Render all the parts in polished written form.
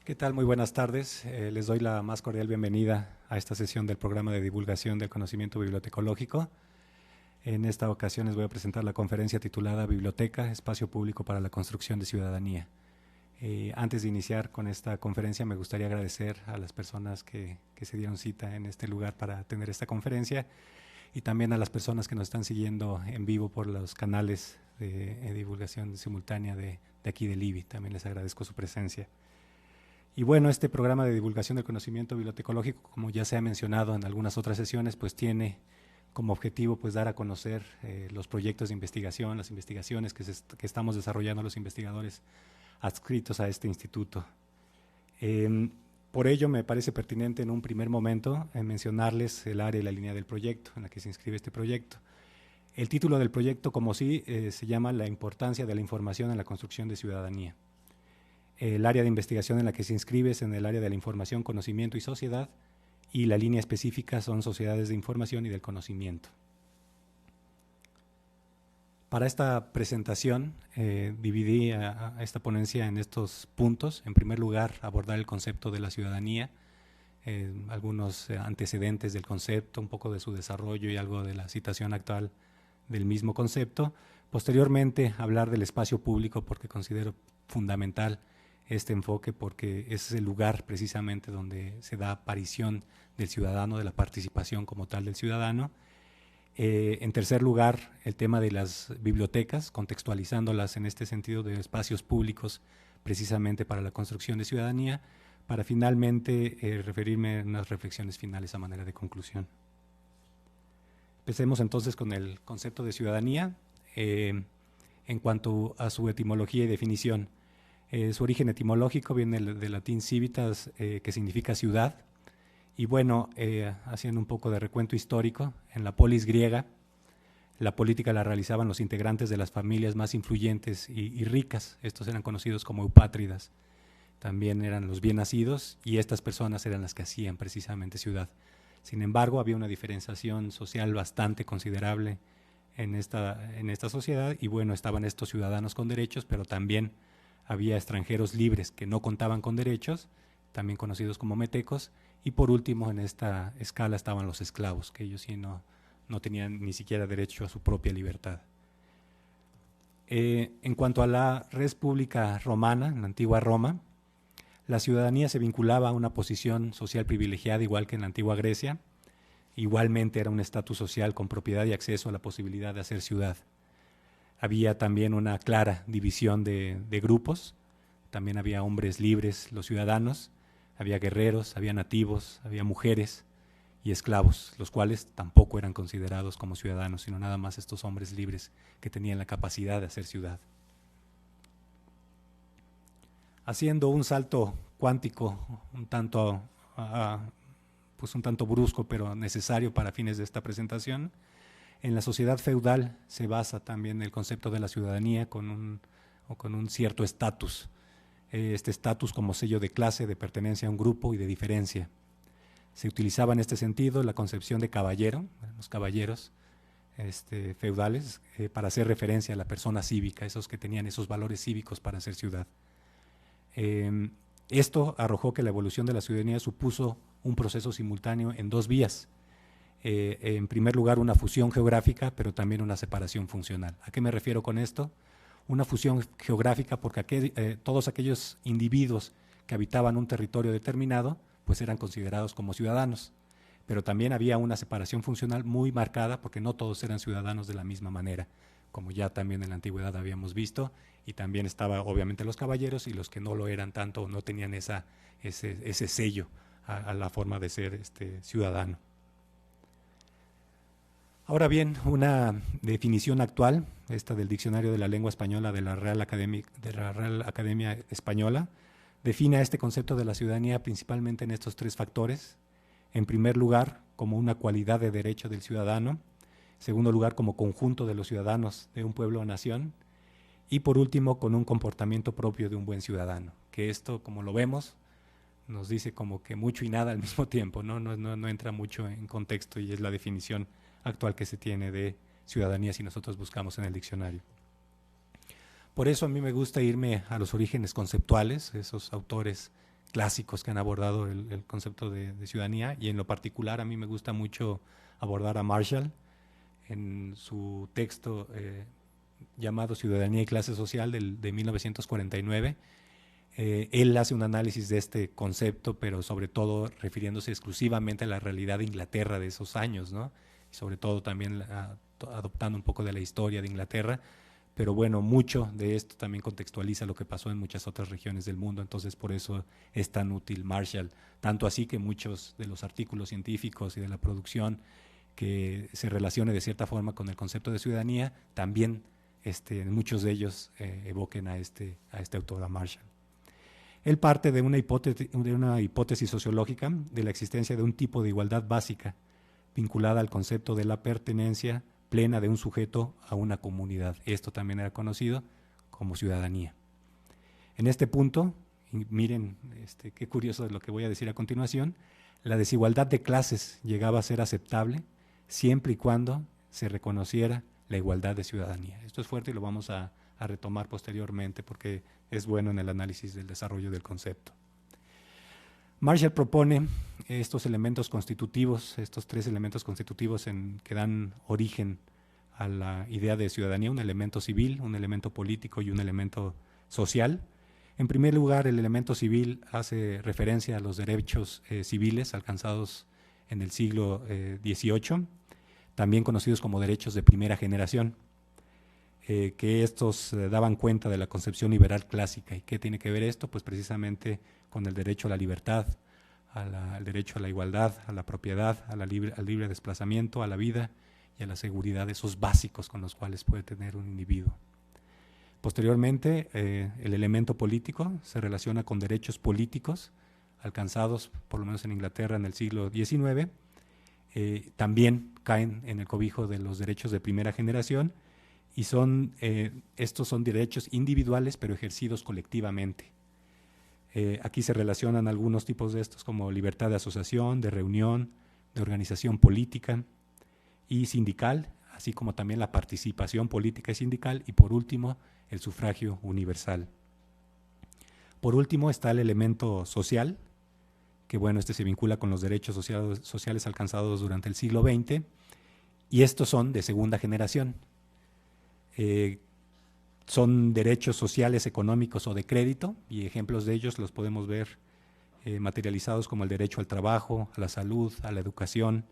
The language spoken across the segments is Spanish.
¿Qué tal? Muy buenas tardes. Les doy la más cordial bienvenida a esta sesión del programa de divulgación del conocimiento bibliotecológico. En esta ocasión les voy a presentar la conferencia titulada Biblioteca, Espacio Público para la Construcción de Ciudadanía. Antes de iniciar con esta conferencia me gustaría agradecer a las personas que se dieron cita en este lugar para tener esta conferencia y también a las personas que nos están siguiendo en vivo por los canales de divulgación simultánea de aquí del IBI. También les agradezco su presencia. Y bueno, este programa de divulgación del conocimiento bibliotecológico, como ya se ha mencionado en algunas otras sesiones, pues tiene como objetivo pues dar a conocer los proyectos de investigación, las investigaciones que estamos desarrollando los investigadores adscritos a este instituto. Por ello me parece pertinente en un primer momento mencionarles el área y la línea del proyecto en la que se inscribe este proyecto. El título del proyecto, como sí, se llama La importancia de la información en la construcción de ciudadanía. El área de investigación en la que se inscribe es en el área de la información, conocimiento y sociedad, y la línea específica son sociedades de información y del conocimiento. Para esta presentación dividí a esta ponencia en estos puntos. En primer lugar, abordar el concepto de la ciudadanía, algunos antecedentes del concepto, un poco de su desarrollo y algo de la situación actual del mismo concepto. Posteriormente, hablar del espacio público, porque considero fundamental este enfoque, porque es el lugar precisamente donde se da aparición del ciudadano, de la participación como tal del ciudadano. En tercer lugar, el tema de las bibliotecas, contextualizándolas en este sentido de espacios públicos precisamente para la construcción de ciudadanía, para finalmente referirme a unas reflexiones finales a manera de conclusión. Empecemos entonces con el concepto de ciudadanía. En cuanto a su etimología y definición, su origen etimológico viene del latín civitas, que significa ciudad. Y bueno, haciendo un poco de recuento histórico, en la polis griega, la política la realizaban los integrantes de las familias más influyentes y ricas. Estos eran conocidos como eupátridas. También eran los bien nacidos y estas personas eran las que hacían precisamente ciudad. Sin embargo, había una diferenciación social bastante considerable en esta sociedad y bueno, estaban estos ciudadanos con derechos, pero también había extranjeros libres que no contaban con derechos, también conocidos como metecos, y por último en esta escala estaban los esclavos, que ellos sí no tenían ni siquiera derecho a su propia libertad. En cuanto a la res pública romana, en la antigua Roma, la ciudadanía se vinculaba a una posición social privilegiada, igual que en la antigua Grecia. Igualmente era un estatus social con propiedad y acceso a la posibilidad de hacer ciudad. Había también una clara división de grupos, también había hombres libres, los ciudadanos, había guerreros, había nativos, había mujeres y esclavos, los cuales tampoco eran considerados como ciudadanos, sino nada más estos hombres libres que tenían la capacidad de hacer ciudad. Haciendo un salto cuántico un tanto brusco, pero necesario para fines de esta presentación, en la sociedad feudal se basa también el concepto de la ciudadanía con un cierto estatus. Este estatus como sello de clase, de pertenencia a un grupo y de diferencia. Se utilizaba en este sentido la concepción de caballero, los caballeros feudales, para hacer referencia a la persona cívica, esos que tenían esos valores cívicos para hacer ciudad. Esto arrojó que la evolución de la ciudadanía supuso un proceso simultáneo en dos vías. En primer lugar, una fusión geográfica, pero también una separación funcional. ¿A qué me refiero con esto? Una fusión geográfica porque todos aquellos individuos que habitaban un territorio determinado, pues eran considerados como ciudadanos. Pero también había una separación funcional muy marcada porque no todos eran ciudadanos de la misma manera, como ya también en la antigüedad habíamos visto, y también estaba obviamente los caballeros y los que no lo eran tanto, no tenían ese sello a la forma de ser ciudadano. Ahora bien, una definición actual, esta del Diccionario de la Lengua Española de la Real Academia Española, define a este concepto de la ciudadanía principalmente en estos tres factores. En primer lugar, como una cualidad de derecho del ciudadano. En segundo lugar, como conjunto de los ciudadanos de un pueblo o nación. Y por último, con un comportamiento propio de un buen ciudadano. Que esto, como lo vemos, nos dice como que mucho y nada al mismo tiempo, no entra mucho en contexto y es la definición actual que se tiene de ciudadanía si nosotros buscamos en el diccionario. Por eso a mí me gusta irme a los orígenes conceptuales, esos autores clásicos que han abordado el concepto de ciudadanía, y en lo particular a mí me gusta mucho abordar a Marshall en su texto llamado Ciudadanía y Clase Social de 1949. Él hace un análisis de este concepto, pero sobre todo refiriéndose exclusivamente a la realidad de Inglaterra de esos años, ¿no? Y sobre todo también adoptando un poco de la historia de Inglaterra, pero bueno, mucho de esto también contextualiza lo que pasó en muchas otras regiones del mundo, entonces por eso es tan útil Marshall, tanto así que muchos de los artículos científicos y de la producción que se relacione de cierta forma con el concepto de ciudadanía, también muchos de ellos evoquen a este autor, a Marshall. Él parte de una hipótesis sociológica de la existencia de un tipo de igualdad básica vinculada al concepto de la pertenencia plena de un sujeto a una comunidad. Esto también era conocido como ciudadanía. En este punto, miren qué curioso es lo que voy a decir a continuación, la desigualdad de clases llegaba a ser aceptable siempre y cuando se reconociera la igualdad de ciudadanía. Esto es fuerte y lo vamos a retomar posteriormente porque es bueno en el análisis del desarrollo del concepto. Marshall propone estos elementos constitutivos, estos tres elementos constitutivos que dan origen a la idea de ciudadanía, un elemento civil, un elemento político y un elemento social. En primer lugar, el elemento civil hace referencia a los derechos civiles alcanzados en el siglo XVIII, también conocidos como derechos de primera generación, que estos daban cuenta de la concepción liberal clásica. ¿Y qué tiene que ver esto? Pues precisamente con el derecho a la libertad, al derecho a la igualdad, a la propiedad, al libre desplazamiento, a la vida y a la seguridad, esos básicos con los cuales puede tener un individuo. Posteriormente, el elemento político se relaciona con derechos políticos alcanzados, por lo menos en Inglaterra, en el siglo XIX. También caen en el cobijo de los derechos de primera generación, y estos son derechos individuales pero ejercidos colectivamente. Aquí se relacionan algunos tipos de estos como libertad de asociación, de reunión, de organización política y sindical, así como también la participación política y sindical, y por último el sufragio universal. Por último está el elemento social, que bueno, se vincula con los derechos sociales alcanzados durante el siglo XX, y estos son de segunda generación. Son derechos sociales, económicos o de crédito, y ejemplos de ellos los podemos ver materializados como el derecho al trabajo, a la salud, a la educación,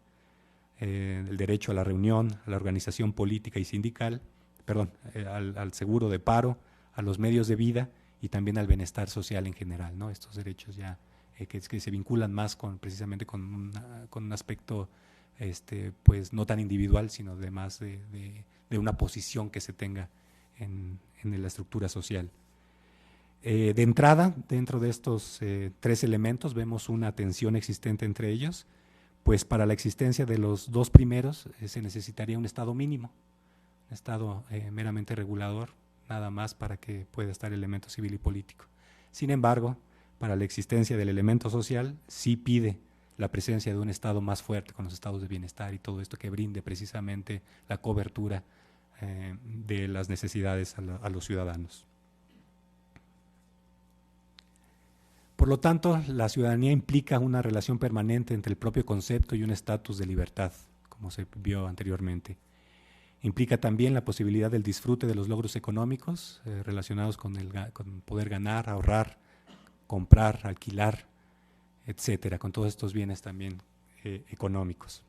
el derecho a la reunión, a la organización política y sindical, al seguro de paro, a los medios de vida y también al bienestar social en general, ¿no? Estos derechos ya que se vinculan más precisamente con un aspecto pues no tan individual, sino de más de una posición que se tenga en la estructura social. De entrada, dentro de estos tres elementos vemos una tensión existente entre ellos, pues para la existencia de los dos primeros se necesitaría un estado mínimo, un estado meramente regulador, nada más para que pueda estar el elemento civil y político. Sin embargo, para la existencia del elemento social sí pide la presencia de un estado más fuerte con los estados de bienestar y todo esto que brinde precisamente la cobertura de las necesidades a los ciudadanos. Por lo tanto, la ciudadanía implica una relación permanente entre el propio concepto y un estatus de libertad, como se vio anteriormente. Implica también la posibilidad del disfrute de los logros económicos relacionados con poder ganar, ahorrar, comprar, alquilar, etcétera, con todos estos bienes también económicos.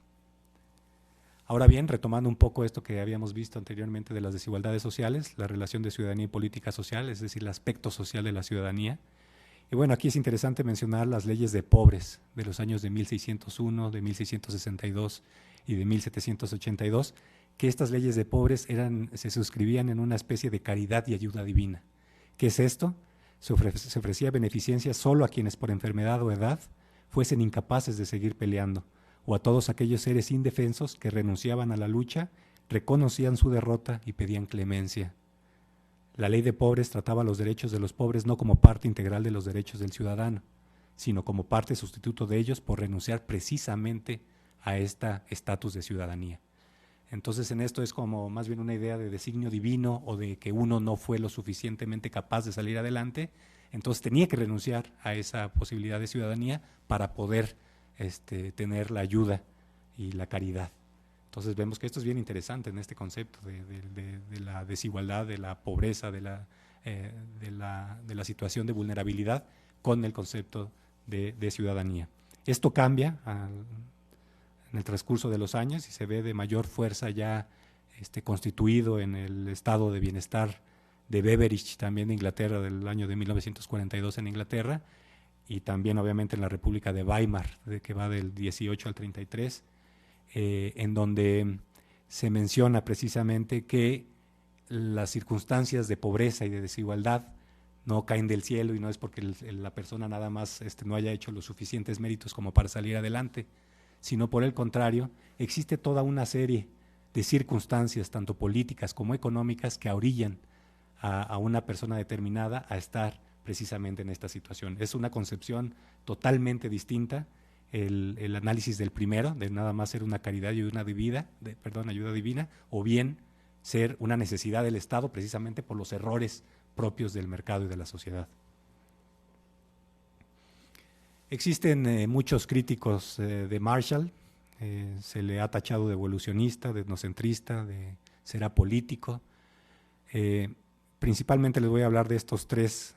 Ahora bien, retomando un poco esto que habíamos visto anteriormente de las desigualdades sociales, la relación de ciudadanía y política social, es decir, el aspecto social de la ciudadanía. Y bueno, aquí es interesante mencionar las leyes de pobres de los años de 1601, de 1662 y de 1782, que estas leyes de pobres se suscribían en una especie de caridad y ayuda divina. ¿Qué es esto? Se ofrecía beneficencia solo a quienes por enfermedad o edad fuesen incapaces de seguir peleando, o a todos aquellos seres indefensos que renunciaban a la lucha, reconocían su derrota y pedían clemencia. La ley de pobres trataba los derechos de los pobres no como parte integral de los derechos del ciudadano, sino como parte sustituto de ellos por renunciar precisamente a este estatus de ciudadanía. Entonces en esto es como más bien una idea de designio divino o de que uno no fue lo suficientemente capaz de salir adelante, Entonces tenía que renunciar a esa posibilidad de ciudadanía para poder tener la ayuda y la caridad. Entonces vemos que esto es bien interesante en este concepto de la desigualdad, de la pobreza, de la situación de vulnerabilidad con el concepto de ciudadanía. Esto cambia en el transcurso de los años y se ve de mayor fuerza ya constituido en el estado de bienestar de Beveridge, también de Inglaterra, del año de 1942 en Inglaterra, y también obviamente en la República de Weimar, que va del 18 al 33, en donde se menciona precisamente que las circunstancias de pobreza y de desigualdad no caen del cielo y no es porque la persona nada más no haya hecho los suficientes méritos como para salir adelante, sino por el contrario, existe toda una serie de circunstancias, tanto políticas como económicas, que orillan a una persona determinada a estar precisamente en esta situación. Es una concepción totalmente distinta el análisis del primero, de nada más ser una caridad y ayuda divina, o bien ser una necesidad del Estado precisamente por los errores propios del mercado y de la sociedad. Existen muchos críticos de Marshall, se le ha tachado de evolucionista, de etnocentrista, de ser apolítico. Principalmente les voy a hablar de estos tres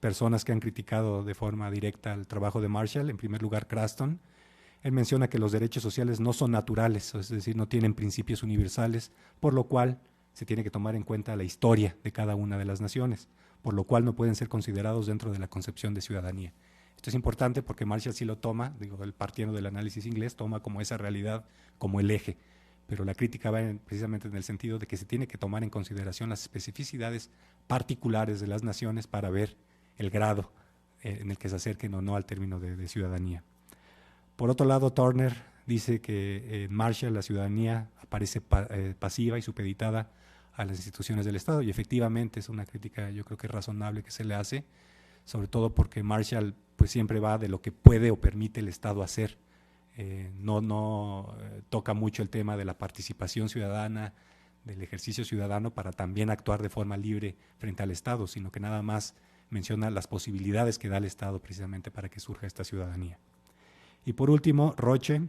personas que han criticado de forma directa el trabajo de Marshall. En primer lugar, Craston. Él menciona que los derechos sociales no son naturales, es decir, no tienen principios universales, por lo cual se tiene que tomar en cuenta la historia de cada una de las naciones, por lo cual no pueden ser considerados dentro de la concepción de ciudadanía. Esto es importante porque Marshall sí lo toma, él partiendo del análisis inglés, toma como esa realidad, como el eje, pero la crítica va precisamente en el sentido de que se tiene que tomar en consideración las especificidades particulares de las naciones para ver el grado en el que se acerquen o no al término de ciudadanía. Por otro lado, Turner dice que en Marshall la ciudadanía aparece pasiva y supeditada a las instituciones del Estado, y efectivamente es una crítica yo creo que es razonable que se le hace, sobre todo porque Marshall pues siempre va de lo que puede o permite el Estado hacer. No toca mucho el tema de la participación ciudadana, del ejercicio ciudadano para también actuar de forma libre frente al Estado, sino que nada más menciona las posibilidades que da el Estado precisamente para que surja esta ciudadanía. Y por último, Roche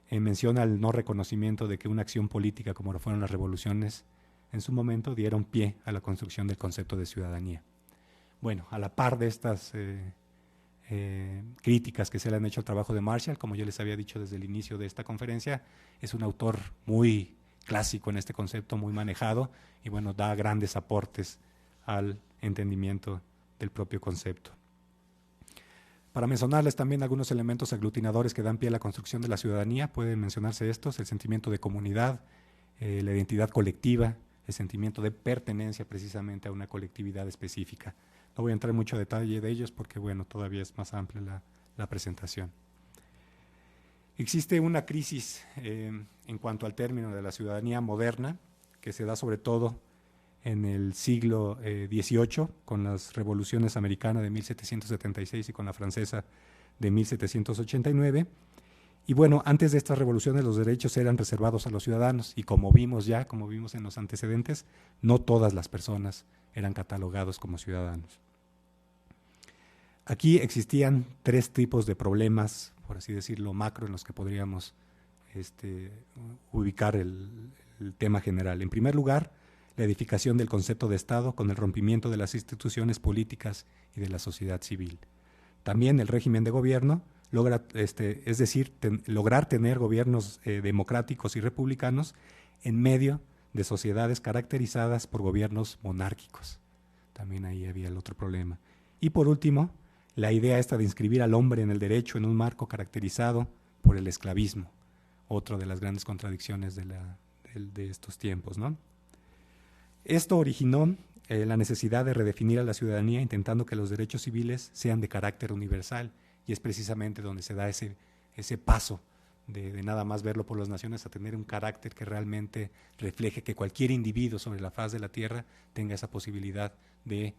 menciona el no reconocimiento de que una acción política como lo fueron las revoluciones en su momento dieron pie a la construcción del concepto de ciudadanía. Bueno, a la par de estas críticas que se le han hecho al trabajo de Marshall, como yo les había dicho desde el inicio de esta conferencia, es un autor muy clásico en este concepto, muy manejado, y bueno, da grandes aportes al entendimiento del propio concepto. Para mencionarles también algunos elementos aglutinadores que dan pie a la construcción de la ciudadanía, pueden mencionarse estos: el sentimiento de comunidad, la identidad colectiva, el sentimiento de pertenencia precisamente a una colectividad específica. No voy a entrar en mucho detalle de ellos porque bueno, todavía es más amplia la presentación. Existe una crisis en cuanto al término de la ciudadanía moderna que se da sobre todo en el siglo XVIII, con las revoluciones americanas de 1776 y con la francesa de 1789. Y bueno, antes de estas revoluciones los derechos eran reservados a los ciudadanos y como vimos en los antecedentes, no todas las personas eran catalogados como ciudadanos. Aquí existían tres tipos de problemas, por así decirlo, macro, en los que podríamos ubicar el tema general. En primer lugar, la edificación del concepto de Estado con el rompimiento de las instituciones políticas y de la sociedad civil. También el régimen de gobierno logra, lograr tener gobiernos democráticos y republicanos en medio de sociedades caracterizadas por gobiernos monárquicos. También ahí había el otro problema. Y por último, la idea esta de inscribir al hombre en el derecho en un marco caracterizado por el esclavismo, otra de las grandes contradicciones de estos tiempos, ¿no? Esto originó la necesidad de redefinir a la ciudadanía intentando que los derechos civiles sean de carácter universal, y es precisamente donde se da ese paso de nada más verlo por las naciones a tener un carácter que realmente refleje que cualquier individuo sobre la faz de la tierra tenga esa posibilidad de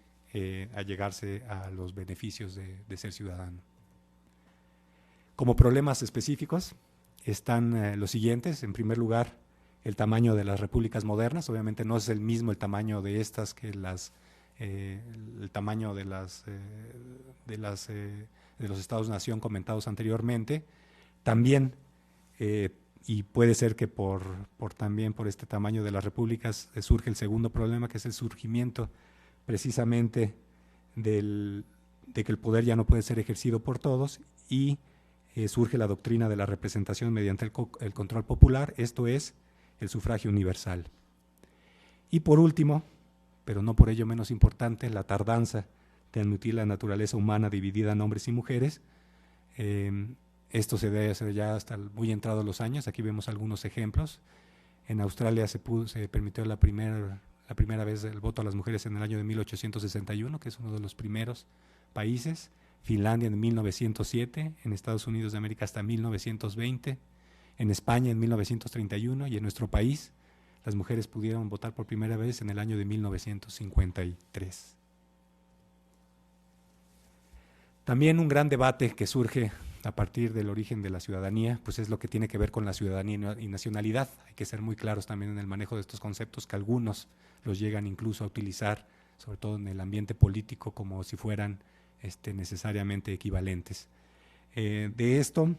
allegarse a los beneficios de ser ciudadano. Como problemas específicos están los siguientes. En primer lugar, el tamaño de las repúblicas modernas. Obviamente no es el mismo el tamaño de estas que las el tamaño de los estados-nación comentados anteriormente. También, y puede ser que también por este tamaño de las repúblicas surge el segundo problema, que es el surgimiento precisamente de que el poder ya no puede ser ejercido por todos, y surge la doctrina de la representación mediante el control popular, esto es, el sufragio universal. Y por último, pero no por ello menos importante, la tardanza de admitir la naturaleza humana dividida en hombres y mujeres. Esto se debe hacer ya hasta muy entrados los años. Aquí vemos algunos ejemplos. En Australia se permitió la primera vez el voto a las mujeres en el año de 1861, que es uno de los primeros países. Finlandia en 1907, en Estados Unidos de América hasta 1920, en España en 1931, y en nuestro país las mujeres pudieron votar por primera vez en el año de 1953. También un gran debate que surge a partir del origen de la ciudadanía, pues es lo que tiene que ver con la ciudadanía y nacionalidad. Hay que ser muy claros también en el manejo de estos conceptos, que algunos los llegan incluso a utilizar, sobre todo en el ambiente político, como si fueran necesariamente equivalentes. De esto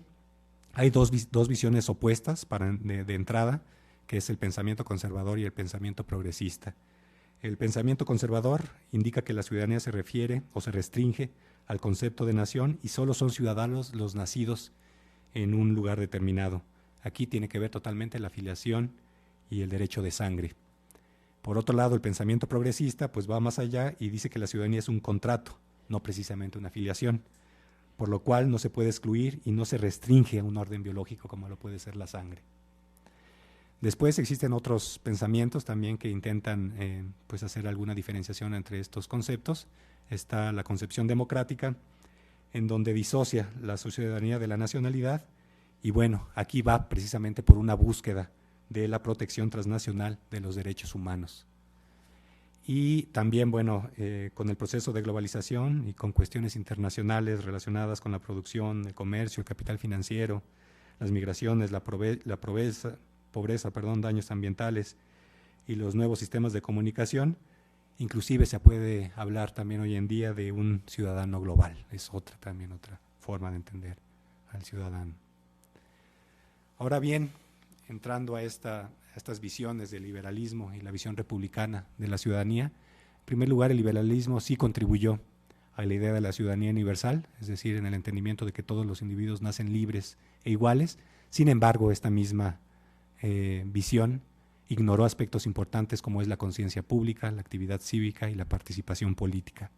hay dos visiones opuestas de entrada, que es el pensamiento conservador y el pensamiento progresista. El pensamiento conservador indica que la ciudadanía se refiere o se restringe al concepto de nación y solo son ciudadanos los nacidos en un lugar determinado. Aquí tiene que ver totalmente la filiación y el derecho de sangre. Por otro lado, el pensamiento progresista pues va más allá y dice que la ciudadanía es un contrato, no precisamente una filiación, por lo cual no se puede excluir y no se restringe a un orden biológico como lo puede ser la sangre. Después existen otros pensamientos también que intentan pues hacer alguna diferenciación entre estos conceptos. Está la concepción democrática, en donde disocia la ciudadanía de la nacionalidad, y bueno, aquí va precisamente por una búsqueda de la protección transnacional de los derechos humanos. Y también, bueno, con el proceso de globalización y con cuestiones internacionales relacionadas con la producción, el comercio, el capital financiero, las migraciones, la pobreza, daños ambientales y los nuevos sistemas de comunicación, inclusive se puede hablar también hoy en día de un ciudadano global. Es también otra forma de entender al ciudadano. Ahora bien, entrando a estas visiones del liberalismo y la visión republicana de la ciudadanía, en primer lugar, el liberalismo sí contribuyó a la idea de la ciudadanía universal, es decir, en el entendimiento de que todos los individuos nacen libres e iguales. Sin embargo, esta misma visión ignoró aspectos importantes como es la conciencia pública, la actividad cívica y la participación política.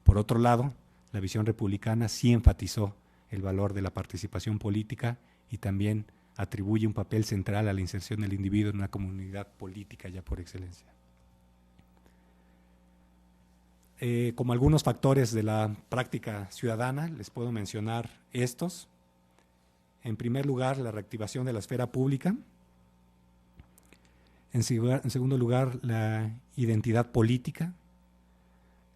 Por otro lado, la visión republicana sí enfatizó el valor de la participación política y también atribuye un papel central a la inserción del individuo en una comunidad política ya por excelencia. Como algunos factores de la práctica ciudadana, les puedo mencionar estos. En primer lugar, la reactivación de la esfera pública. En segundo lugar, la identidad política.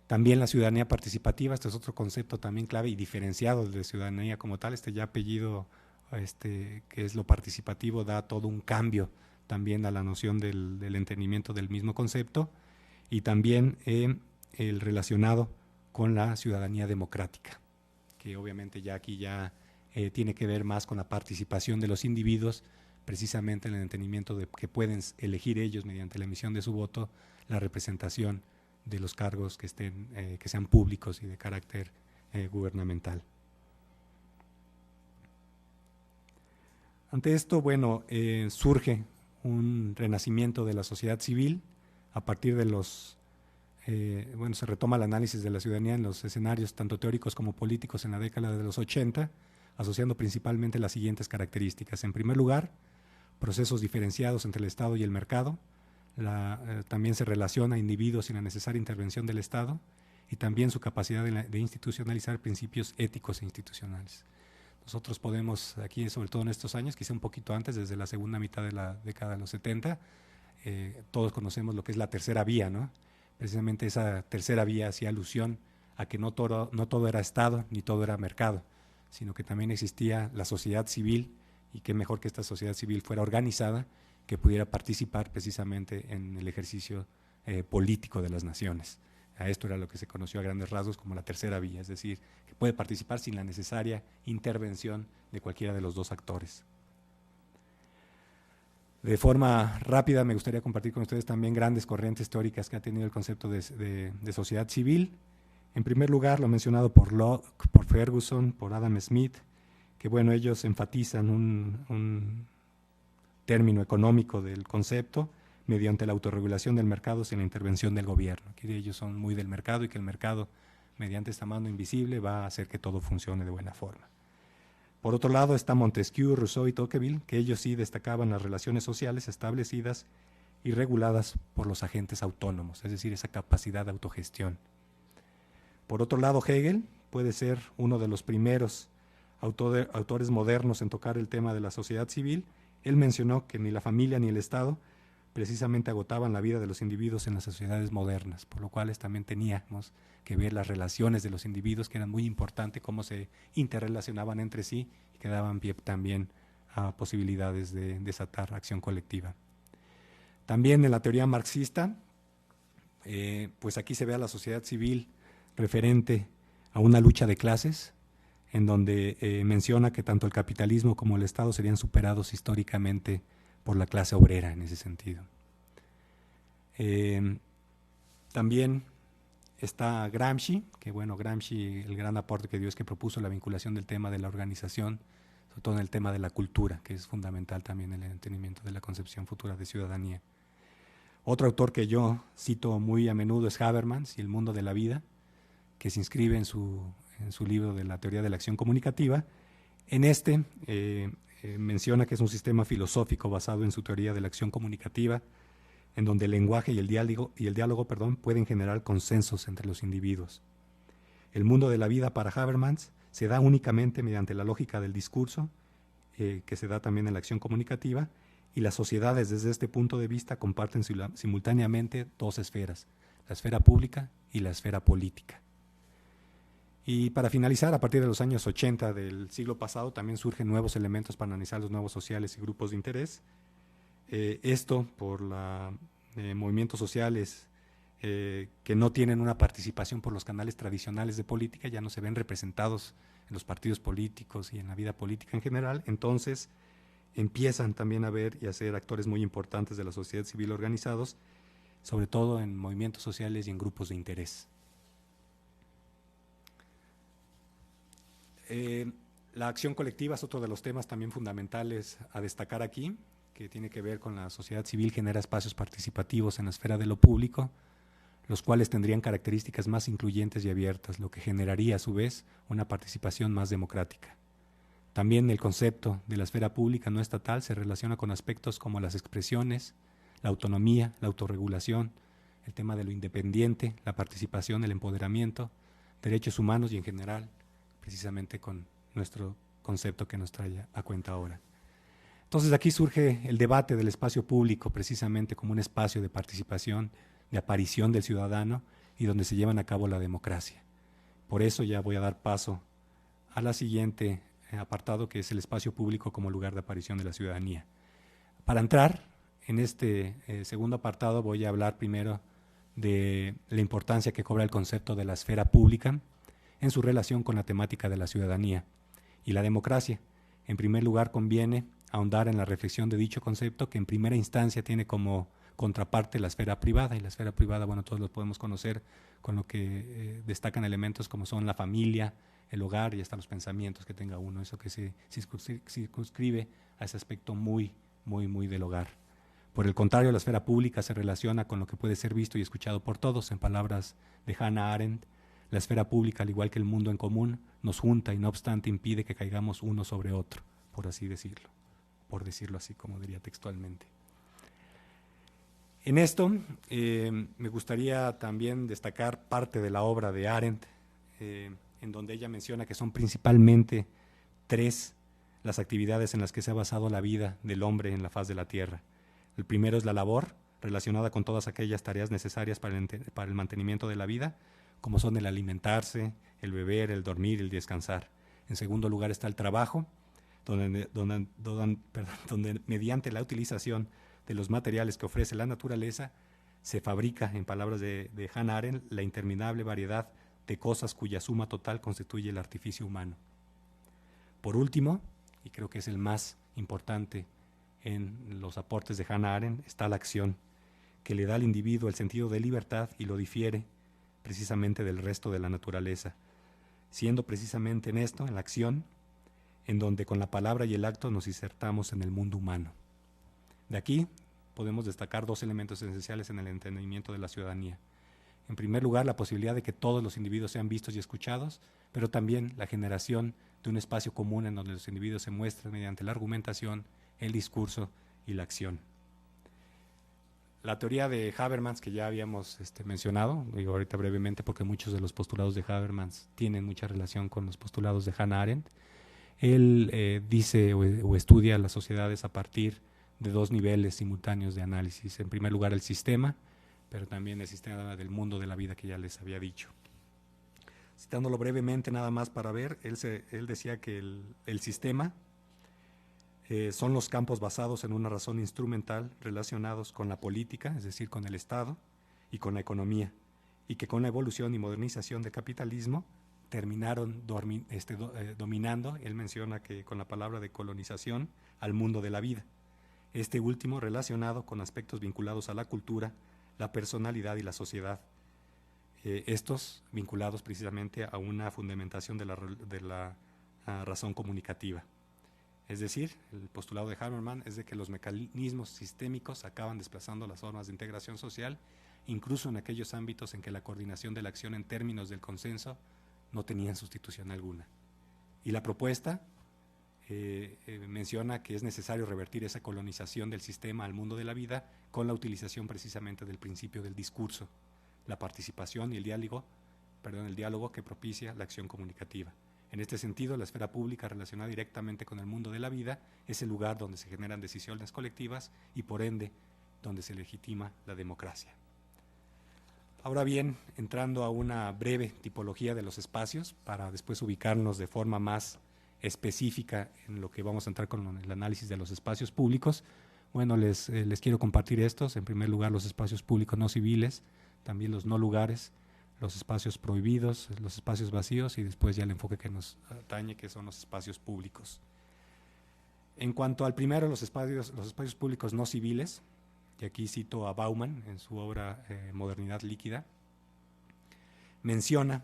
También la ciudadanía participativa, este es otro concepto también clave y diferenciado de ciudadanía como tal. Ya apellido, que es lo participativo, da todo un cambio también a la noción del entendimiento del mismo concepto, y también el relacionado con la ciudadanía democrática, que obviamente aquí tiene que ver más con la participación de los individuos, precisamente en el entendimiento de que pueden elegir ellos mediante la emisión de su voto la representación de los cargos que sean públicos y de carácter gubernamental. Ante esto, bueno, surge un renacimiento de la sociedad civil a partir de se retoma el análisis de la ciudadanía en los escenarios tanto teóricos como políticos en la década de los 80, asociando principalmente las siguientes características. En primer lugar, procesos diferenciados entre el Estado y el mercado. También se relaciona a individuos sin la necesaria intervención del Estado, y también su capacidad de institucionalizar principios éticos e institucionales. Nosotros podemos, aquí sobre todo en estos años, quizá un poquito antes, desde la segunda mitad de la década de los 70, todos conocemos lo que es la tercera vía, ¿no? Precisamente esa tercera vía hacía alusión a que no todo era Estado ni todo era mercado, sino que también existía la sociedad civil, y qué mejor que esta sociedad civil fuera organizada, que pudiera participar precisamente en el ejercicio político de las naciones. A esto era lo que se conoció a grandes rasgos como la tercera vía, es decir, que puede participar sin la necesaria intervención de cualquiera de los dos actores. De forma rápida me gustaría compartir con ustedes también grandes corrientes teóricas que ha tenido el concepto de sociedad civil. En primer lugar, lo mencionado por Locke, por Ferguson, por Adam Smith, que bueno, ellos enfatizan un término económico del concepto mediante la autorregulación del mercado sin la intervención del gobierno. Que ellos son muy del mercado y que el mercado, mediante esta mano invisible, va a hacer que todo funcione de buena forma. Por otro lado está Montesquieu, Rousseau y Tocqueville, que ellos sí destacaban las relaciones sociales establecidas y reguladas por los agentes autónomos, es decir, esa capacidad de autogestión. Por otro lado, Hegel puede ser uno de los primeros autores modernos en tocar el tema de la sociedad civil. Él mencionó que ni la familia ni el Estado precisamente agotaban la vida de los individuos en las sociedades modernas, por lo cual también teníamos que ver las relaciones de los individuos, que eran muy importantes, cómo se interrelacionaban entre sí y que daban pie también a posibilidades de desatar acción colectiva. También en la teoría marxista, pues aquí se ve a la sociedad civil referente a una lucha de clases, en donde menciona que tanto el capitalismo como el Estado serían superados históricamente por la clase obrera en ese sentido. También está Gramsci, que bueno, Gramsci, el gran aporte que dio es que propuso la vinculación del tema de la organización, sobre todo en el tema de la cultura, que es fundamental también en el entendimiento de la concepción futura de ciudadanía. Otro autor que yo cito muy a menudo es Habermas y el mundo de la vida, que se inscribe en su libro de la teoría de la acción comunicativa. En menciona que es un sistema filosófico basado en su teoría de la acción comunicativa, en donde el lenguaje y el diálogo pueden generar consensos entre los individuos. El mundo de la vida para Habermas se da únicamente mediante la lógica del discurso, que se da también en la acción comunicativa, y las sociedades desde este punto de vista comparten simultáneamente dos esferas, la esfera pública y la esfera política. Y para finalizar, a partir de los años 80 del siglo pasado también surgen nuevos elementos para analizar los nuevos sociales y grupos de interés. Esto por movimientos sociales que no tienen una participación por los canales tradicionales de política, ya no se ven representados en los partidos políticos y en la vida política en general, entonces empiezan también a ver y a ser actores muy importantes de la sociedad civil organizados, sobre todo en movimientos sociales y en grupos de interés. La acción colectiva es otro de los temas también fundamentales a destacar aquí, que tiene que ver con la sociedad civil genera espacios participativos en la esfera de lo público, los cuales tendrían características más incluyentes y abiertas, lo que generaría a su vez una participación más democrática. También el concepto de la esfera pública no estatal se relaciona con aspectos como las expresiones, la autonomía, la autorregulación, el tema de lo independiente, la participación, el empoderamiento, derechos humanos y en general precisamente con nuestro concepto que nos trae a cuenta ahora. Entonces aquí surge el debate del espacio público precisamente como un espacio de participación, de aparición del ciudadano y donde se llevan a cabo la democracia. Por eso ya voy a dar paso a la siguiente apartado, que es el espacio público como lugar de aparición de la ciudadanía. Para entrar en este segundo apartado voy a hablar primero de la importancia que cobra el concepto de la esfera pública en su relación con la temática de la ciudadanía y la democracia. En primer lugar, conviene ahondar en la reflexión de dicho concepto, que en primera instancia tiene como contraparte la esfera privada, y la esfera privada, bueno, todos lo podemos conocer con lo que destacan elementos como son la familia, el hogar y hasta los pensamientos que tenga uno, eso que se circunscribe a ese aspecto muy del hogar. Por el contrario, la esfera pública se relaciona con lo que puede ser visto y escuchado por todos. En palabras de Hannah Arendt, la esfera pública, al igual que el mundo en común, nos junta y no obstante impide que caigamos uno sobre otro, por así decirlo, por decirlo así como diría textualmente. En esto me gustaría también destacar parte de la obra de Arendt, en donde ella menciona que son principalmente tres las actividades en las que se ha basado la vida del hombre en la faz de la tierra. El primero es la labor, relacionada con todas aquellas tareas necesarias para el mantenimiento de la vida, como son el alimentarse, el beber, el dormir, el descansar. En segundo lugar está el trabajo, donde mediante la utilización de los materiales que ofrece la naturaleza se fabrica, en palabras de Hannah Arendt, la interminable variedad de cosas cuya suma total constituye el artificio humano. Por último, y creo que es el más importante en los aportes de Hannah Arendt, está la acción, que le da al individuo el sentido de libertad y lo difiere precisamente del resto de la naturaleza, siendo precisamente en esto, en la acción, en donde con la palabra y el acto nos insertamos en el mundo humano. De aquí podemos destacar dos elementos esenciales en el entendimiento de la ciudadanía. En primer lugar, la posibilidad de que todos los individuos sean vistos y escuchados, pero también la generación de un espacio común en donde los individuos se muestran mediante la argumentación, el discurso y la acción. La teoría de Habermas, que ya habíamos mencionado, digo ahorita brevemente porque muchos de los postulados de Habermas tienen mucha relación con los postulados de Hannah Arendt. Él dice o estudia las sociedades a partir de dos niveles simultáneos de análisis. En primer lugar, el sistema, pero también el sistema del mundo de la vida que ya les había dicho. Citándolo brevemente nada más para ver, él decía que el sistema son los campos basados en una razón instrumental relacionados con la política, es decir, con el Estado y con la economía, y que con la evolución y modernización del capitalismo terminaron dominando, él menciona que con la palabra de colonización, al mundo de la vida. Este último relacionado con aspectos vinculados a la cultura, la personalidad y la sociedad. Estos vinculados precisamente a una fundamentación de la razón comunicativa. Es decir, el postulado de Habermas es de que los mecanismos sistémicos acaban desplazando las formas de integración social, incluso en aquellos ámbitos en que la coordinación de la acción en términos del consenso no tenían sustitución alguna. Y la propuesta menciona que es necesario revertir esa colonización del sistema al mundo de la vida con la utilización precisamente del principio del discurso, la participación y el diálogo que propicia la acción comunicativa. En este sentido, la esfera pública relacionada directamente con el mundo de la vida es el lugar donde se generan decisiones colectivas y por ende donde se legitima la democracia. Ahora bien, entrando a una breve tipología de los espacios para después ubicarnos de forma más específica en lo que vamos a entrar con el análisis de los espacios públicos. Bueno, les quiero compartir estos. En primer lugar, los espacios públicos no civiles, también los no lugares, los espacios prohibidos, los espacios vacíos y después ya el enfoque que nos atañe, que son los espacios públicos. En cuanto al primero, los espacios públicos no civiles, y aquí cito a Bauman en su obra Modernidad líquida, menciona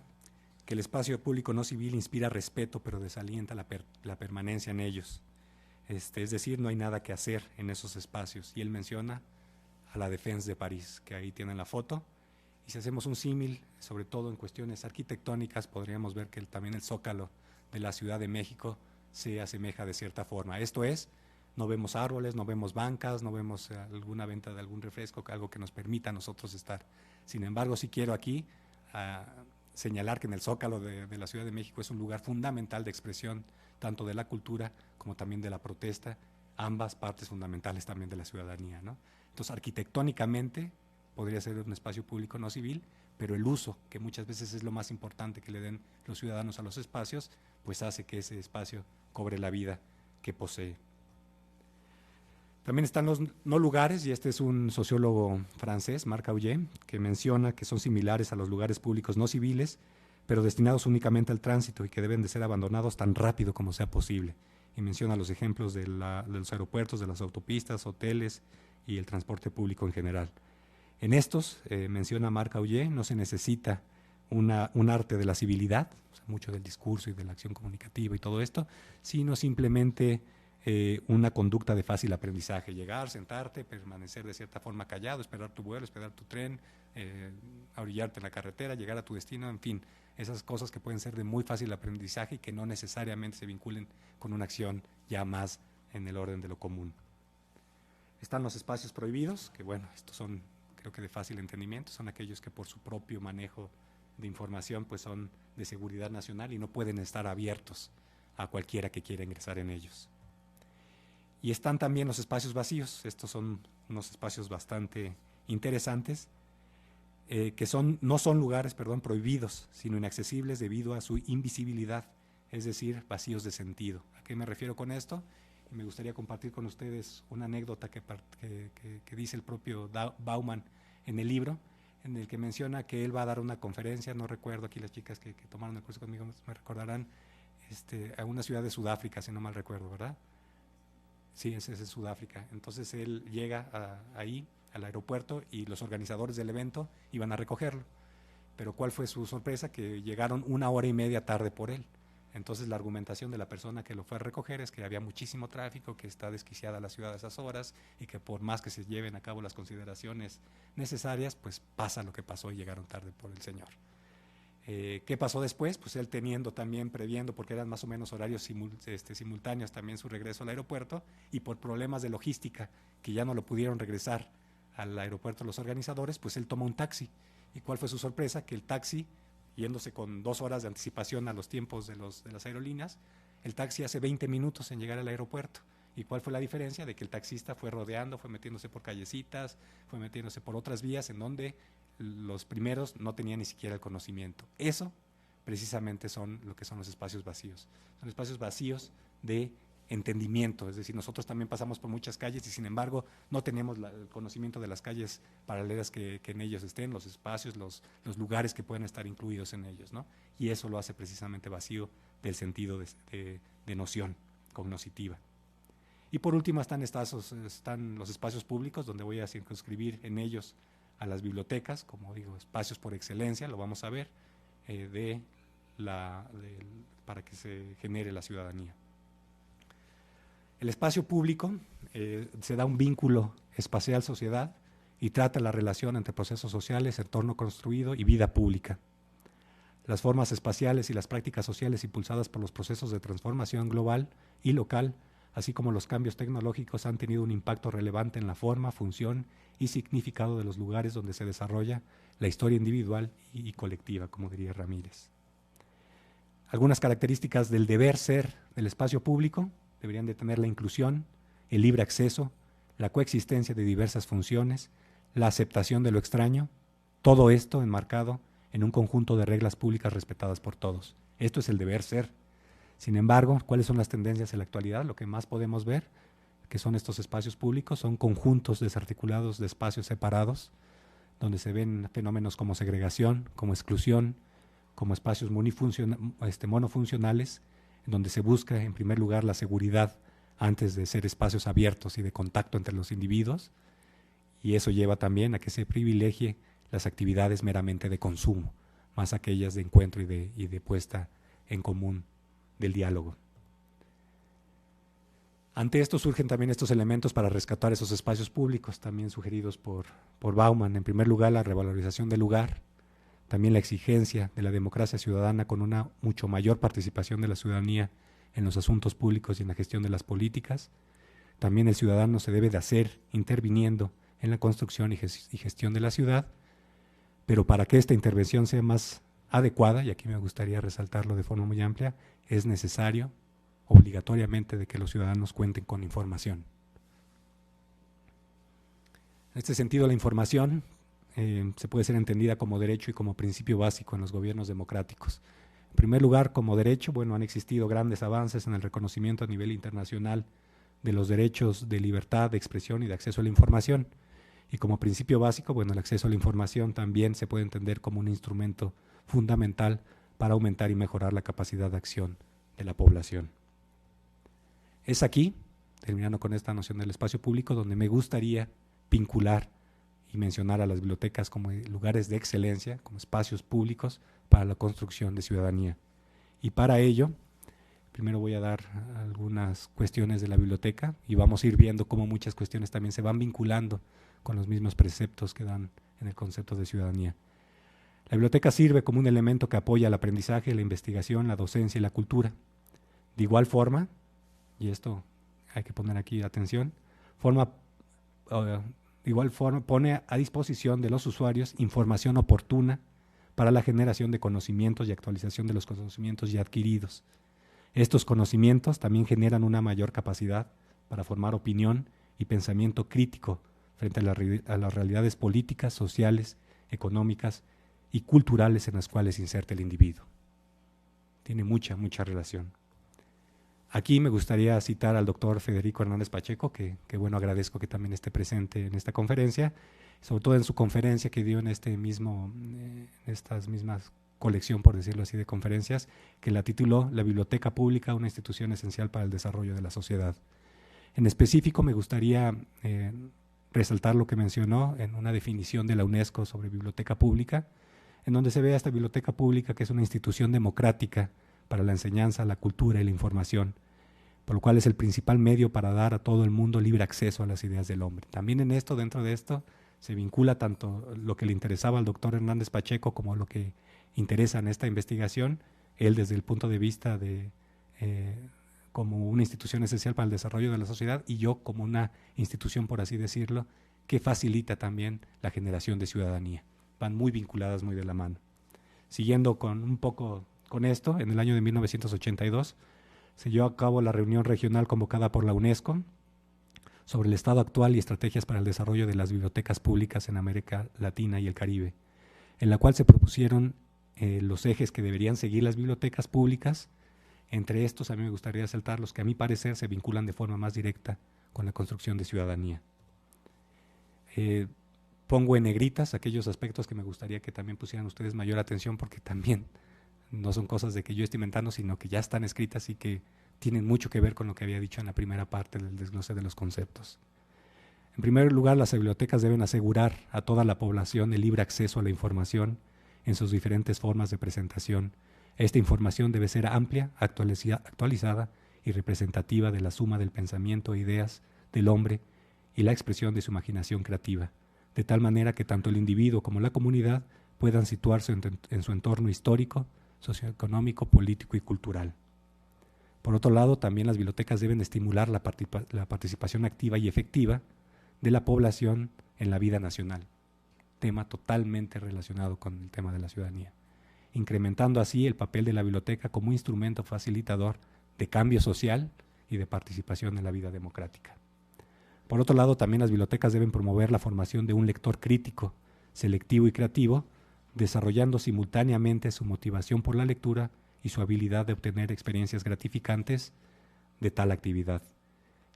que el espacio público no civil inspira respeto pero desalienta la permanencia en ellos. Es decir, no hay nada que hacer en esos espacios. Y él menciona a la Défense de París, que ahí tienen la foto. Y si hacemos un símil, sobre todo en cuestiones arquitectónicas, podríamos ver que también el zócalo de la Ciudad de México se asemeja de cierta forma. Esto es, no vemos árboles, no vemos bancas, no vemos alguna venta de algún refresco, algo que nos permita a nosotros estar. Sin embargo, sí quiero aquí señalar que en el zócalo de la Ciudad de México es un lugar fundamental de expresión tanto de la cultura como también de la protesta, ambas partes fundamentales también de la ciudadanía, ¿no? Entonces, arquitectónicamente podría ser un espacio público no civil, pero el uso, que muchas veces es lo más importante que le den los ciudadanos a los espacios, pues hace que ese espacio cobre la vida que posee. También están los no lugares, y este es un sociólogo francés, Marc Aullier, que menciona que son similares a los lugares públicos no civiles, pero destinados únicamente al tránsito y que deben de ser abandonados tan rápido como sea posible. Y menciona los ejemplos de los aeropuertos, de las autopistas, hoteles y el transporte público en general. En estos, menciona Marc Aullier, no se necesita un arte de la civilidad, o sea, mucho del discurso y de la acción comunicativa y todo esto, sino simplemente una conducta de fácil aprendizaje, llegar, sentarte, permanecer de cierta forma callado, esperar tu vuelo, esperar tu tren, orillarte en la carretera, llegar a tu destino, en fin, esas cosas que pueden ser de muy fácil aprendizaje y que no necesariamente se vinculen con una acción ya más en el orden de lo común. Están los espacios prohibidos, que bueno, estos son creo que de fácil entendimiento, son aquellos que por su propio manejo de información pues son de seguridad nacional y no pueden estar abiertos a cualquiera que quiera ingresar en ellos. Y están también los espacios vacíos. Estos son unos espacios bastante interesantes, que no son lugares prohibidos, sino inaccesibles debido a su invisibilidad, es decir, vacíos de sentido. ¿A qué me refiero con esto? Y me gustaría compartir con ustedes una anécdota que dice el propio Bauman en el libro, en el que menciona que él va a dar una conferencia, no recuerdo, aquí las chicas que tomaron el curso conmigo me recordarán, a una ciudad de Sudáfrica, si no mal recuerdo, ¿verdad? Sí, ese es Sudáfrica. Entonces él llega ahí, al aeropuerto, y los organizadores del evento iban a recogerlo. Pero ¿cuál fue su sorpresa? Que llegaron 1 hora y media tarde por él. Entonces la argumentación de la persona que lo fue a recoger es que había muchísimo tráfico, que está desquiciada la ciudad a esas horas y que por más que se lleven a cabo las consideraciones necesarias, pues pasa lo que pasó y llegaron tarde por el señor. ¿Qué pasó después? Pues él previendo, porque eran más o menos horarios simultáneos también su regreso al aeropuerto, y por problemas de logística que ya no lo pudieron regresar al aeropuerto los organizadores, pues él toma un taxi. ¿Y cuál fue su sorpresa? Que el taxi, yéndose con 2 horas de anticipación a los tiempos de las aerolíneas, el taxi hace 20 minutos en llegar al aeropuerto. ¿Y cuál fue la diferencia? De que el taxista fue rodeando, fue metiéndose por callecitas, fue metiéndose por otras vías en donde los primeros no tenían ni siquiera el conocimiento. Eso precisamente son lo que son los espacios vacíos. Son espacios vacíos de entendimiento, es decir, nosotros también pasamos por muchas calles y sin embargo no tenemos el conocimiento de las calles paralelas que en ellos estén, los espacios, los lugares que pueden estar incluidos en ellos, ¿no? Y eso lo hace precisamente vacío del sentido de noción cognoscitiva. Y por último están los espacios públicos, donde voy a circunscribir en ellos a las bibliotecas, como digo, espacios por excelencia, lo vamos a ver, para que se genere la ciudadanía. El espacio público se da un vínculo espacial-sociedad y trata la relación entre procesos sociales, entorno construido y vida pública. Las formas espaciales y las prácticas sociales impulsadas por los procesos de transformación global y local, así como los cambios tecnológicos, han tenido un impacto relevante en la forma, función y significado de los lugares donde se desarrolla la historia individual y colectiva, como diría Ramírez. Algunas características del deber ser del espacio público deberían de tener la inclusión, el libre acceso, la coexistencia de diversas funciones, la aceptación de lo extraño, todo esto enmarcado en un conjunto de reglas públicas respetadas por todos. Esto es el deber ser. Sin embargo, ¿cuáles son las tendencias en la actualidad? Lo que más podemos ver, que son estos espacios públicos, son conjuntos desarticulados de espacios separados, donde se ven fenómenos como segregación, como exclusión, como espacios monofuncionales, en donde se busca en primer lugar la seguridad antes de ser espacios abiertos y de contacto entre los individuos, y eso lleva también a que se privilegie las actividades meramente de consumo, más aquellas de encuentro y de puesta en común del diálogo. Ante esto surgen también estos elementos para rescatar esos espacios públicos, también sugeridos por Bauman. En primer lugar, la revalorización del lugar, también la exigencia de la democracia ciudadana con una mucho mayor participación de la ciudadanía en los asuntos públicos y en la gestión de las políticas. También el ciudadano se debe de hacer interviniendo en la construcción y gestión de la ciudad, pero para que esta intervención sea más adecuada, y aquí me gustaría resaltarlo de forma muy amplia, es necesario obligatoriamente de que los ciudadanos cuenten con información. En este sentido, la información se puede ser entendida como derecho y como principio básico en los gobiernos democráticos. En primer lugar, como derecho, han existido grandes avances en el reconocimiento a nivel internacional de los derechos de libertad, de expresión y de acceso a la información. Y como principio básico, el acceso a la información también se puede entender como un instrumento fundamental para aumentar y mejorar la capacidad de acción de la población. Es aquí, terminando con esta noción del espacio público, donde me gustaría vincular y mencionar a las bibliotecas como lugares de excelencia, como espacios públicos para la construcción de ciudadanía. Y para ello, primero voy a dar algunas cuestiones de la biblioteca y vamos a ir viendo cómo muchas cuestiones también se van vinculando con los mismos preceptos que dan en el concepto de ciudadanía. La biblioteca sirve como un elemento que apoya el aprendizaje, la investigación, la docencia y la cultura. De igual forma, y esto hay que poner aquí atención, de igual forma pone a disposición de los usuarios información oportuna para la generación de conocimientos y actualización de los conocimientos ya adquiridos. Estos conocimientos también generan una mayor capacidad para formar opinión y pensamiento crítico frente a las realidades políticas, sociales, económicas y culturales en las cuales se inserta el individuo. Tiene mucha relación. Aquí me gustaría citar al doctor Federico Hernández Pacheco, que agradezco que también esté presente en esta conferencia, sobre todo en su conferencia que dio en estas mismas colección, por decirlo así, de conferencias, que la tituló La Biblioteca Pública, una institución esencial para el desarrollo de la sociedad. En específico, me gustaría resaltar lo que mencionó en una definición de la UNESCO sobre biblioteca pública, en donde se ve a esta biblioteca pública que es una institución democrática para la enseñanza, la cultura y la información, por lo cual es el principal medio para dar a todo el mundo libre acceso a las ideas del hombre. También dentro de esto, se vincula tanto lo que le interesaba al doctor Hernández Pacheco como lo que interesa en esta investigación, él desde el punto de vista de como una institución esencial para el desarrollo de la sociedad y yo como una institución, por así decirlo, que facilita también la generación de ciudadanía. Van muy vinculadas, muy de la mano. Siguiendo un poco con esto, en el año de 1982 se llevó a cabo la reunión regional convocada por la UNESCO sobre el estado actual y estrategias para el desarrollo de las bibliotecas públicas en América Latina y el Caribe, en la cual se propusieron los ejes que deberían seguir las bibliotecas públicas. Entre estos a mí me gustaría resaltar los que a mi parecer se vinculan de forma más directa con la construcción de ciudadanía. Pongo en negritas aquellos aspectos que me gustaría que también pusieran ustedes mayor atención, porque también no son cosas de que yo esté inventando, sino que ya están escritas y que tienen mucho que ver con lo que había dicho en la primera parte del desglose de los conceptos. En primer lugar, las bibliotecas deben asegurar a toda la población el libre acceso a la información en sus diferentes formas de presentación. Esta información debe ser amplia, actualizada y representativa de la suma del pensamiento e ideas del hombre y la expresión de su imaginación creativa, de tal manera que tanto el individuo como la comunidad puedan situarse en su entorno histórico, socioeconómico, político y cultural. Por otro lado, también las bibliotecas deben estimular la participación activa y efectiva de la población en la vida nacional, tema totalmente relacionado con el tema de la ciudadanía, incrementando así el papel de la biblioteca como instrumento facilitador de cambio social y de participación en la vida democrática. Por otro lado, también las bibliotecas deben promover la formación de un lector crítico, selectivo y creativo, desarrollando simultáneamente su motivación por la lectura y su habilidad de obtener experiencias gratificantes de tal actividad,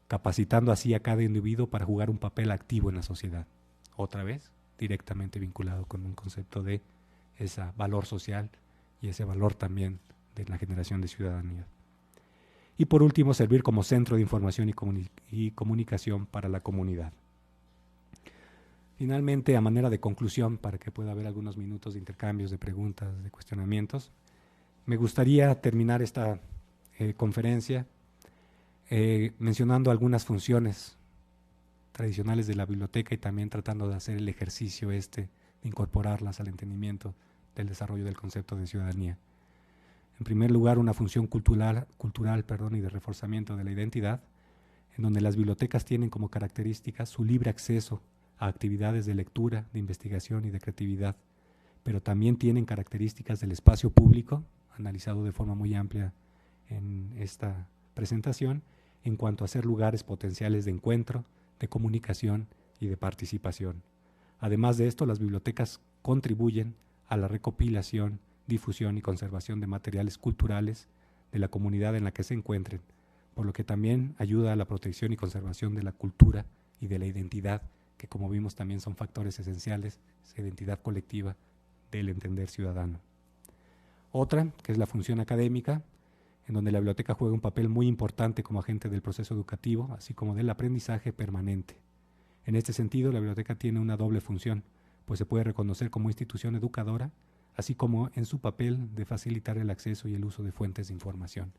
capacitando así a cada individuo para jugar un papel activo en la sociedad. Otra vez, directamente vinculado con un concepto de ese valor social y ese valor también de la generación de ciudadanía. Y por último, servir como centro de información y comunicación para la comunidad. Finalmente, a manera de conclusión, para que pueda haber algunos minutos de intercambios, de preguntas, de cuestionamientos, me gustaría terminar esta conferencia mencionando algunas funciones tradicionales de la biblioteca y también tratando de hacer el ejercicio de incorporarlas al entendimiento del desarrollo del concepto de ciudadanía. En primer lugar, una función cultural y de reforzamiento de la identidad, en donde las bibliotecas tienen como característica su libre acceso a actividades de lectura, de investigación y de creatividad, pero también tienen características del espacio público, analizado de forma muy amplia en esta presentación, en cuanto a ser lugares potenciales de encuentro, de comunicación y de participación. Además de esto, las bibliotecas contribuyen a la recopilación, difusión y conservación de materiales culturales de la comunidad en la que se encuentren, por lo que también ayuda a la protección y conservación de la cultura y de la identidad, que como vimos también son factores esenciales, esa identidad colectiva del entender ciudadano. Otra, que es la función académica, en donde la biblioteca juega un papel muy importante como agente del proceso educativo, así como del aprendizaje permanente. En este sentido, la biblioteca tiene una doble función, pues se puede reconocer como institución educadora, así como en su papel de facilitar el acceso y el uso de fuentes de información.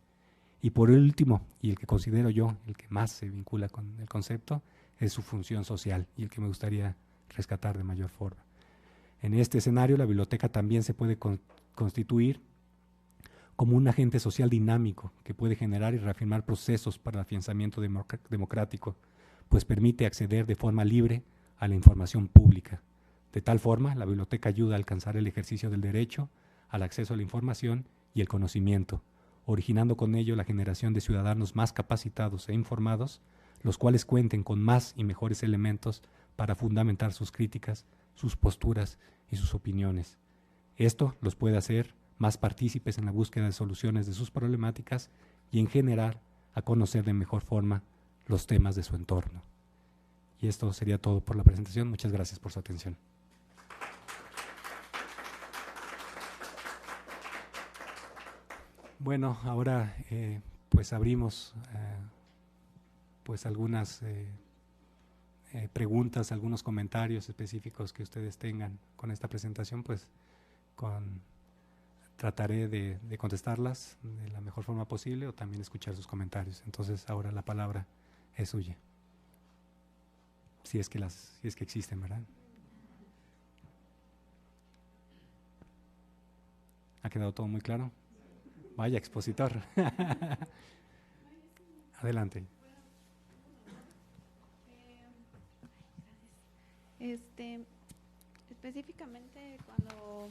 Y por último, y el que considero yo el que más se vincula con el concepto, es su función social y el que me gustaría rescatar de mayor forma. En este escenario, la biblioteca también se puede constituir como un agente social dinámico que puede generar y reafirmar procesos para el afianzamiento democrático, pues permite acceder de forma libre a la información pública. De tal forma, la biblioteca ayuda a alcanzar el ejercicio del derecho al acceso a la información y el conocimiento, originando con ello la generación de ciudadanos más capacitados e informados, los cuales cuenten con más y mejores elementos para fundamentar sus críticas, sus posturas y sus opiniones. Esto los puede hacer más partícipes en la búsqueda de soluciones de sus problemáticas y en general a conocer de mejor forma los temas de su entorno. Y esto sería todo por la presentación. Muchas gracias por su atención. Bueno, ahora pues abrimos pues algunas preguntas, algunos comentarios específicos que ustedes tengan con esta presentación, pues trataré de contestarlas de la mejor forma posible o también escuchar sus comentarios. Entonces ahora la palabra es suya. Si es que existen, ¿verdad? ¿Ha quedado todo muy claro? Vaya, expositor. Adelante. Específicamente cuando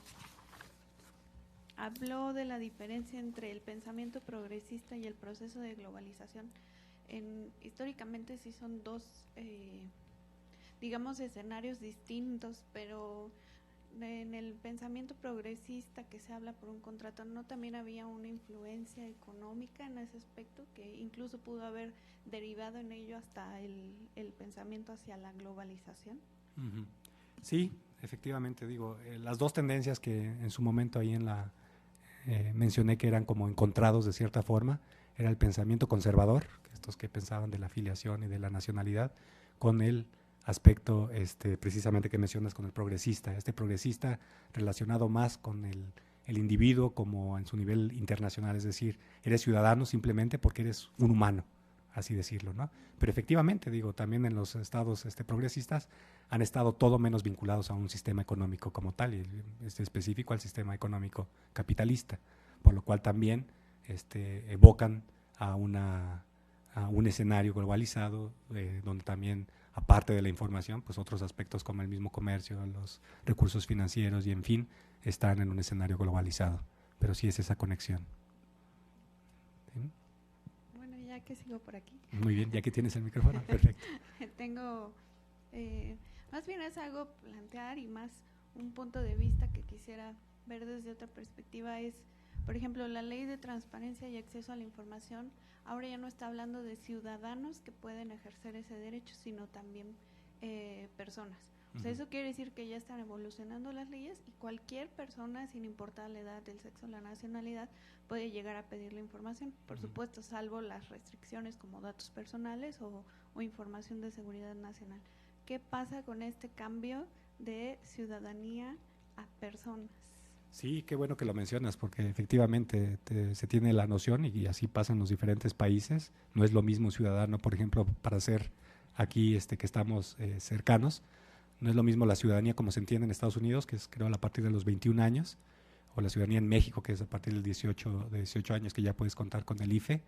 habló de la diferencia entre el pensamiento progresista y el proceso de globalización, históricamente sí son dos, digamos, escenarios distintos, pero en el pensamiento progresista que se habla por un contrato, ¿no también había una influencia económica en ese aspecto que incluso pudo haber derivado en ello hasta el pensamiento hacia la globalización? Uh-huh. Sí, efectivamente, digo, las dos tendencias que en su momento ahí mencioné que eran como encontrados de cierta forma, era el pensamiento conservador, estos que pensaban de la afiliación y de la nacionalidad, con el aspecto precisamente que mencionas con el progresista, este progresista relacionado más con el individuo como en su nivel internacional, es decir, eres ciudadano simplemente porque eres un humano, así decirlo, ¿no? Pero efectivamente, digo, también en los estados progresistas han estado todo menos vinculados a un sistema económico como tal, y específico al sistema económico capitalista, por lo cual también evocan a un escenario globalizado, donde también, aparte de la información, pues otros aspectos como el mismo comercio, los recursos financieros y en fin, están en un escenario globalizado. Pero sí es esa conexión. ¿Sí? Bueno, ya que sigo por aquí. Muy bien, ya que tienes el micrófono, perfecto. Tengo, más bien es algo plantear y más un punto de vista que quisiera ver desde otra perspectiva es, por ejemplo, la ley de transparencia y acceso a la información ahora ya no está hablando de ciudadanos que pueden ejercer ese derecho, sino también personas. O sea, eso quiere decir que ya están evolucionando las leyes y cualquier persona, sin importar la edad, el sexo, la nacionalidad, puede llegar a pedir la información, por supuesto, salvo las restricciones como datos personales o información de seguridad nacional. ¿Qué pasa con este cambio de ciudadanía a personas? Sí, qué bueno que lo mencionas, porque efectivamente se tiene la noción y así pasa en los diferentes países. No es lo mismo ciudadano, por ejemplo, para ser aquí que estamos cercanos, no es lo mismo la ciudadanía como se entiende en Estados Unidos, que es creo a partir de los 21 años, o la ciudadanía en México, que es a partir del de 18 años que ya puedes contar con el IFE.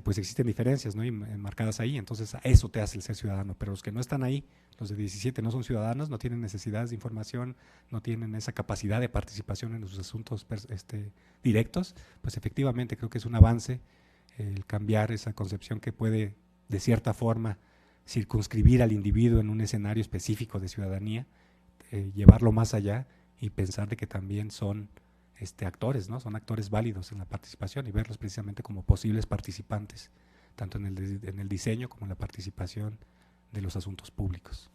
Pues existen diferencias, ¿no? Y marcadas ahí, entonces eso te hace el ser ciudadano, pero los que no están ahí, los de 17 no son ciudadanos, no tienen necesidades de información, no tienen esa capacidad de participación en sus asuntos directos, pues efectivamente creo que es un avance el cambiar esa concepción que puede de cierta forma circunscribir al individuo en un escenario específico de ciudadanía, llevarlo más allá y pensar de que también son actores, ¿no? Son actores válidos en la participación y verlos precisamente como posibles participantes, tanto en el diseño como en la participación de los asuntos públicos.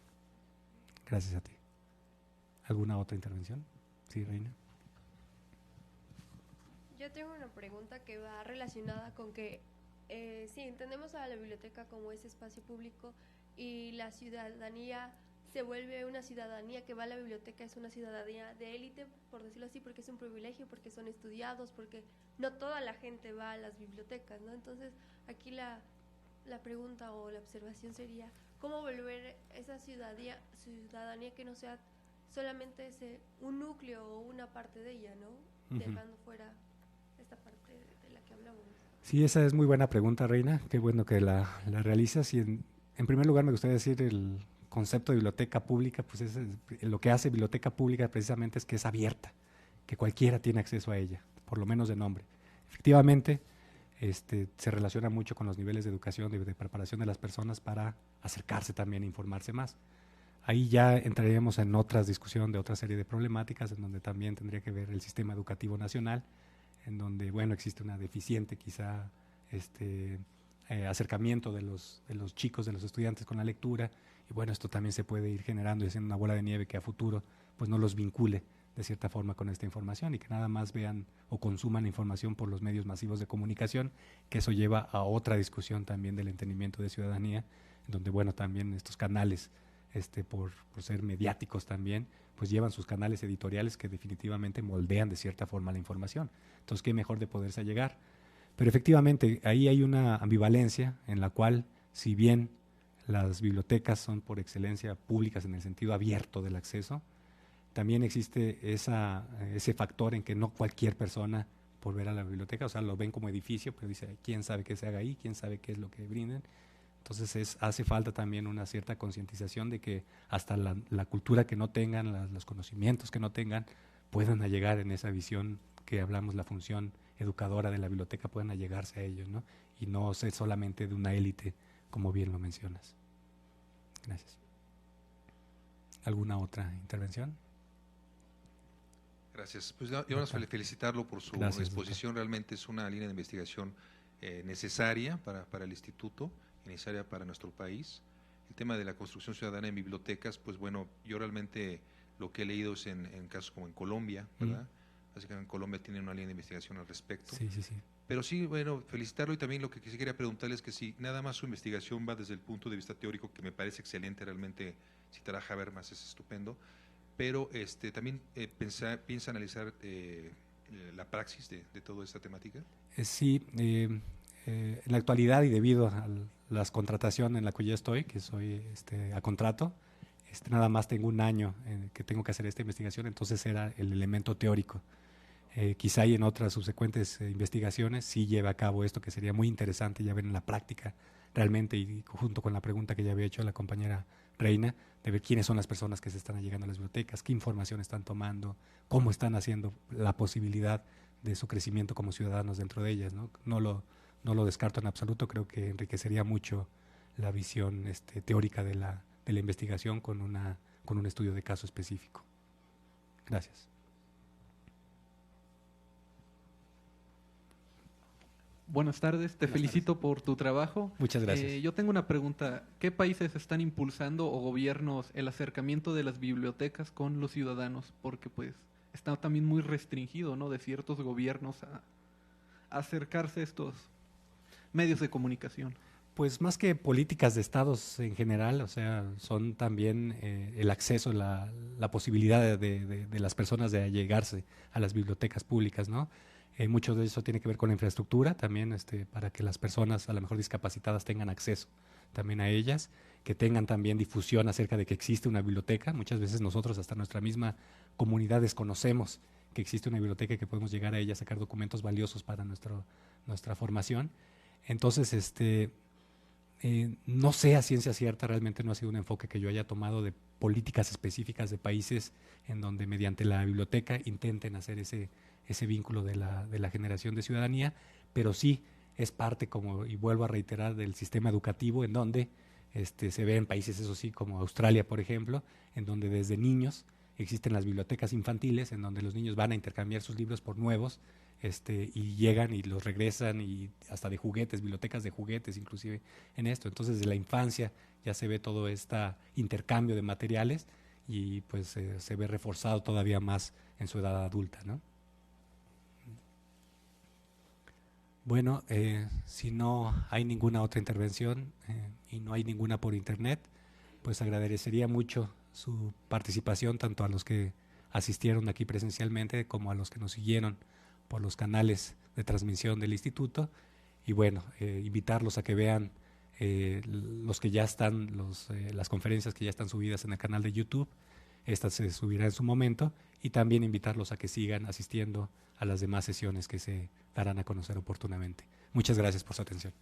Gracias a ti. ¿Alguna otra intervención? Sí, Reina. Yo tengo una pregunta que va relacionada con que sí, entendemos a la biblioteca como ese espacio público y la ciudadanía se vuelve una ciudadanía que va a la biblioteca, es una ciudadanía de élite, por decirlo así, porque es un privilegio, porque son estudiados, porque no toda la gente va a las bibliotecas, ¿no? Entonces, aquí la pregunta o la observación sería, ¿cómo volver esa ciudadanía que no sea solamente un núcleo o una parte de ella, ¿no? Dejando fuera esta parte de la que hablamos. Sí, esa es muy buena pregunta, Reina. Qué bueno que la realizas. Y en primer lugar me gustaría decir el concepto de biblioteca pública, pues lo que hace biblioteca pública precisamente es que es abierta, que cualquiera tiene acceso a ella, por lo menos de nombre. Efectivamente, se relaciona mucho con los niveles de educación y de preparación de las personas para acercarse también e informarse más. Ahí ya entraríamos en otras discusiones de otra serie de problemáticas, en donde también tendría que ver el sistema educativo nacional, en donde, bueno, existe una deficiente quizá acercamiento de los chicos, de los estudiantes con la lectura, Y bueno, esto también se puede ir generando y haciendo una bola de nieve que a futuro pues no los vincule de cierta forma con esta información y que nada más vean o consuman información por los medios masivos de comunicación, que eso lleva a otra discusión también del entendimiento de ciudadanía, donde bueno, también estos canales, por ser mediáticos también, pues llevan sus canales editoriales que definitivamente moldean de cierta forma la información. Entonces, qué mejor de poderse llegar. Pero efectivamente, ahí hay una ambivalencia en la cual, si bien las bibliotecas son por excelencia públicas en el sentido abierto del acceso, también existe ese factor en que no cualquier persona, por ver a la biblioteca, o sea, lo ven como edificio, pero dice, ¿quién sabe qué se haga ahí? ¿Quién sabe qué es lo que brinden? Entonces hace falta también una cierta concientización de que hasta la cultura que no tengan, los conocimientos que no tengan, puedan allegar en esa visión que hablamos, la función educadora de la biblioteca, puedan allegarse a ellos, ¿no? Y no ser solamente de una élite, como bien lo mencionas. Gracias. ¿Alguna otra intervención? Gracias. Pues yo vamos a felicitarlo por su exposición. Realmente es una línea de investigación necesaria para el instituto, necesaria para nuestro país. El tema de la construcción ciudadana en bibliotecas, pues bueno, yo realmente lo que he leído es en casos como en Colombia, ¿verdad? Así que en Colombia tienen una línea de investigación al respecto. Sí, sí, sí. Pero sí, bueno, felicitarlo, y también lo que sí quería preguntarle es que si nada más su investigación va desde el punto de vista teórico, que me parece excelente, realmente citar a Habermas es estupendo, pero también piensa analizar la praxis de toda esta temática. Sí, en la actualidad y debido a las contrataciones en la que yo estoy, que soy a contrato, nada más tengo un año que tengo que hacer esta investigación, entonces era el elemento teórico. Quizá y en otras subsecuentes investigaciones sí lleve a cabo esto, que sería muy interesante ya ver en la práctica realmente, y junto con la pregunta que ya había hecho la compañera Reina, de ver quiénes son las personas que se están llegando a las bibliotecas, qué información están tomando, cómo están haciendo la posibilidad de su crecimiento como ciudadanos dentro de ellas, ¿no? No lo descarto en absoluto, creo que enriquecería mucho la visión teórica de la investigación con un estudio de caso específico. Gracias. Buenas tardes, te felicito por tu trabajo. Muchas gracias. Yo tengo una pregunta. ¿Qué países están impulsando o gobiernos el acercamiento de las bibliotecas con los ciudadanos? Porque pues está también muy restringido, ¿no?, de ciertos gobiernos a acercarse a estos medios de comunicación. Pues más que políticas de estados en general, o sea, son también el acceso, la posibilidad de las personas de allegarse a las bibliotecas públicas, ¿no? Mucho de eso tiene que ver con la infraestructura también, para que las personas a lo mejor discapacitadas tengan acceso también a ellas, que tengan también difusión acerca de que existe una biblioteca. Muchas veces nosotros, hasta nuestra misma comunidad, desconocemos que existe una biblioteca y que podemos llegar a ella, sacar documentos valiosos para nuestra formación. Entonces, no sé a ciencia cierta, realmente no ha sido un enfoque que yo haya tomado de políticas específicas de países en donde mediante la biblioteca intenten hacer ese vínculo de la generación de ciudadanía, pero sí es parte, y vuelvo a reiterar, del sistema educativo, en donde se ve en países, eso sí, como Australia, por ejemplo, en donde desde niños existen las bibliotecas infantiles, en donde los niños van a intercambiar sus libros por nuevos, y llegan y los regresan, y hasta de juguetes, bibliotecas de juguetes inclusive en esto. Entonces, desde la infancia ya se ve todo este intercambio de materiales, y pues se ve reforzado todavía más en su edad adulta, ¿no? Bueno, si no hay ninguna otra intervención y no hay ninguna por internet, pues agradecería mucho su participación, tanto a los que asistieron aquí presencialmente como a los que nos siguieron por los canales de transmisión del instituto, y bueno, invitarlos a que vean los que ya están, las conferencias que ya están subidas en el canal de YouTube. Esta se subirá en su momento, y también invitarlos a que sigan asistiendo a las demás sesiones que se darán a conocer oportunamente. Muchas gracias por su atención.